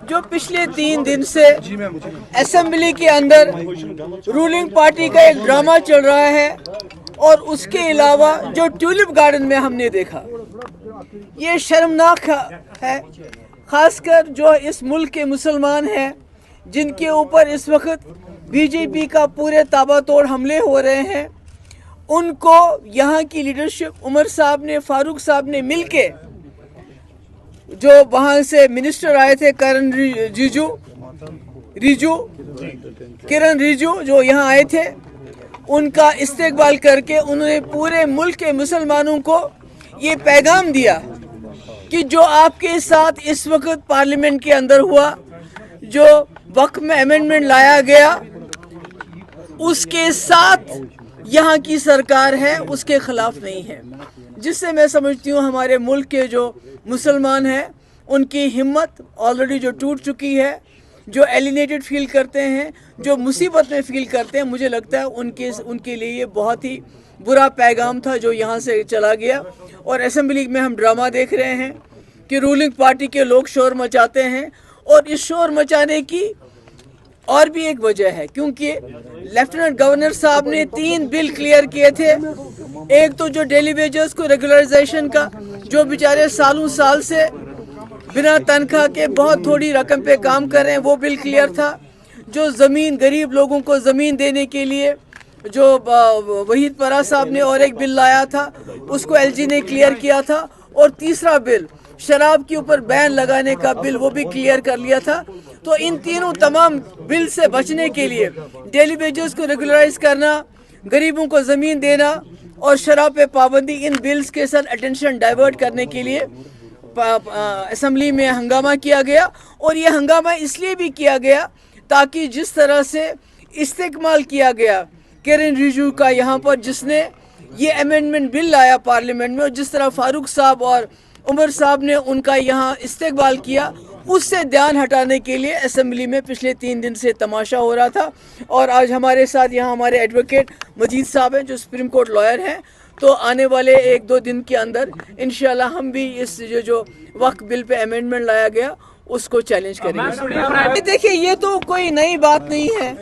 जो पिछले 3 दिन से असेंबली के अंदर रूलिंग पार्टी का एक ड्रामा चल रहा है और उसके अलावा जो ट्यूलिप गार्डन में हमने देखा, ये शर्मनाक है। खासकर जो इस मुल्क के मुसलमान हैं जिनके ऊपर इस वक्त बीजेपी का पूरे ताबड़तोड़ हमले हो रहे हैं, उनको यहाँ की लीडरशिप उमर साहब ने, फारूक साहब ने मिलके, जो वहाँ से मिनिस्टर आए थे किरण रिजू जो यहाँ आए थे, उनका इस्तेकबाल करके उन्होंने पूरे मुल्क के मुसलमानों को ये पैगाम दिया कि जो आपके साथ इस वक्त पार्लियामेंट के अंदर हुआ, जो वक्त में अमेंडमेंट लाया गया, उसके साथ यहाँ की सरकार है, उसके खिलाफ नहीं है। जिससे मैं समझती हूँ हमारे मुल्क के जो मुसलमान हैं उनकी हिम्मत ऑलरेडी जो टूट चुकी है, जो एलिनेटेड फील करते हैं, जो मुसीबत में फील करते हैं, मुझे लगता है उनके लिए ये बहुत ही बुरा पैगाम था जो यहाँ से चला गया। और असेंबली में हम ड्रामा देख रहे हैं कि रूलिंग पार्टी के लोग शोर मचाते हैं, और इस शोर मचाने की और भी एक वजह है, क्योंकि लेफ्टिनेंट गवर्नर साहब ने 3 बिल क्लियर किए थे। एक तो जो डेली वेजेस को रेगुलराइजेशन का, जो बेचारे सालों साल से बिना तनख्वाह के बहुत थोड़ी रकम पे काम कर रहे हैं, वो बिल क्लियर था। जो ज़मीन, गरीब लोगों को ज़मीन देने के लिए जो वहीद परा साहब ने और एक बिल लाया था, उसको एलजी ने क्लियर किया था। और तीसरा बिल, शराब के ऊपर बैन लगाने का बिल, वो भी क्लियर कर लिया था। तो इन तीनों तमाम बिल से बचने के लिए, डेली वेजेस को रेगुलराइज करना, गरीबों को ज़मीन देना और शराब पे पाबंदी, इन बिल्स के साथ अटेंशन डाइवर्ट करने के लिए असेंबली में हंगामा किया गया। और ये हंगामा इसलिए भी किया गया ताकि जिस तरह से इस्तेमाल किया गया किरण रिजिजू का यहाँ पर, जिसने ये अमेंडमेंट बिल लाया पार्लियामेंट में, और जिस तरह फारूक साहब और उमर साहब ने उनका यहाँ इस्तेमाल किया, उससे ध्यान हटाने के लिए असेंबली में पिछले 3 दिन से तमाशा हो रहा था। और आज हमारे साथ यहाँ हमारे एडवोकेट मजीद साहब हैं जो सुप्रीम कोर्ट लॉयर हैं। तो आने वाले 1-2 दिन के अंदर इंशाल्लाह हम भी इस जो वक्त बिल पे अमेंडमेंट लाया गया उसको चैलेंज करेंगे। देखिए, ये तो कोई नई बात नहीं है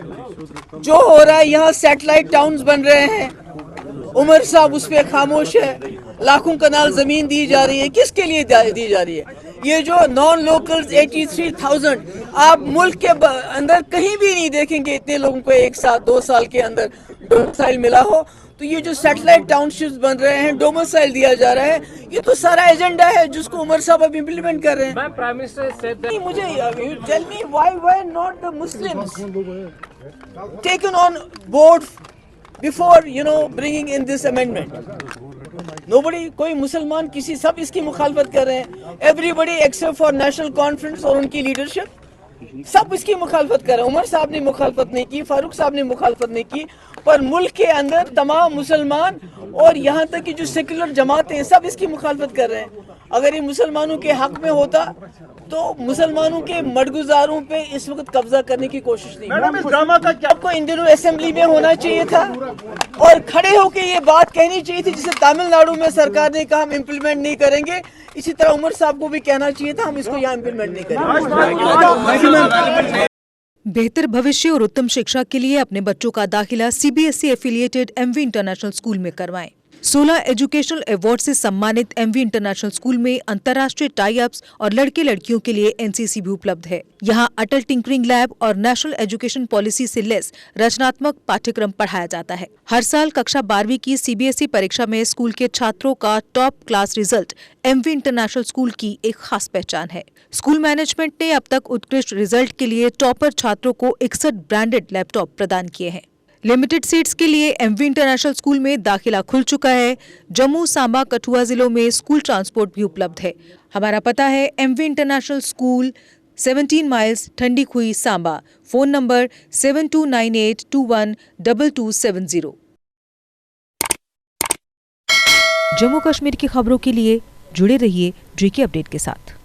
जो हो रहा है। यहाँ सैटेलाइट टाउन्स बन रहे हैं, उमर साहब उस पर खामोश है। लाखों कनाल जमीन दी जा रही है, किसके लिए दी जा रही है? ये जो नॉन लोकल्स 83,000, आप मुल्क के अंदर कहीं भी नहीं देखेंगे इतने लोगों को एक साथ 2 साल के अंदर डोमिसाइल मिला हो। तो ये जो सैटेलाइट टाउनशिप्स बन रहे हैं, डोमिसाइल दिया जा रहा है, ये तो सारा एजेंडा है जिसको उमर साहब अब इम्प्लीमेंट कर रहे हैं। प्राइम मिनिस्टर मुझे tell me why not the Muslims taken on board before bringing in this amendment. Nobody, कोई मुसलमान किसी, सब इसकी मुखालफत कर रहे हैं। Everybody except for National Conference और उनकी लीडरशिप, सब इसकी मुखालफत कर रहे हैं। उमर साहब ने मुखालफत नहीं की, फारूक साहब ने मुखालफत नहीं की, पर मुल्क के अंदर तमाम मुसलमान और यहाँ तक कि जो सेक्युलर जमातें, सब इसकी मुखालफत कर रहे हैं। अगर ये मुसलमानों के हक में होता तो मुसलमानों के मडगुजारों पे इस वक्त कब्जा करने की कोशिश नहीं। मैडम, इस ड्रामा का क्या आपको इन दिनों असेंबली में होना चाहिए था और खड़े होकर ये बात कहनी चाहिए थी, जिसे तमिलनाडु में सरकार ने कहा हम इम्प्लीमेंट नहीं करेंगे, इसी तरह उमर साहब को भी कहना चाहिए था हम इसको यहाँ इम्प्लीमेंट नहीं करेंगे। बेहतर भविष्य और उत्तम शिक्षा के लिए अपने बच्चों का दाखिला CBSE affiliated MV international school में करवाएं। 16 एजुकेशनल अवार्ड से सम्मानित एमवी इंटरनेशनल स्कूल में अंतर्राष्ट्रीय टाई अप्स और लड़के लड़कियों के लिए एनसीसी भी उपलब्ध है। यहाँ अटल टिंकरिंग लैब और नेशनल एजुकेशन पॉलिसी से लेस रचनात्मक पाठ्यक्रम पढ़ाया जाता है। हर साल कक्षा 12वीं की सीबीएसई परीक्षा में स्कूल के छात्रों का top class result MV international school की एक खास पहचान है। स्कूल मैनेजमेंट ने अब तक उत्कृष्ट रिजल्ट के लिए टॉपर छात्रों को 61 ब्रांडेड लैपटॉप प्रदान किए हैं। लिमिटेड सीट्स के लिए एमवी इंटरनेशनल स्कूल में दाखिला खुल चुका है। जम्मू, सांबा, कठुआ जिलों में स्कूल ट्रांसपोर्ट भी उपलब्ध है। हमारा पता है MV international school, 17 miles, Thandi Khui, Samba. Phone number 7298212270। Jammu Kashmir की खबरों के लिए जुड़े रहिए जीके अपडेट के साथ।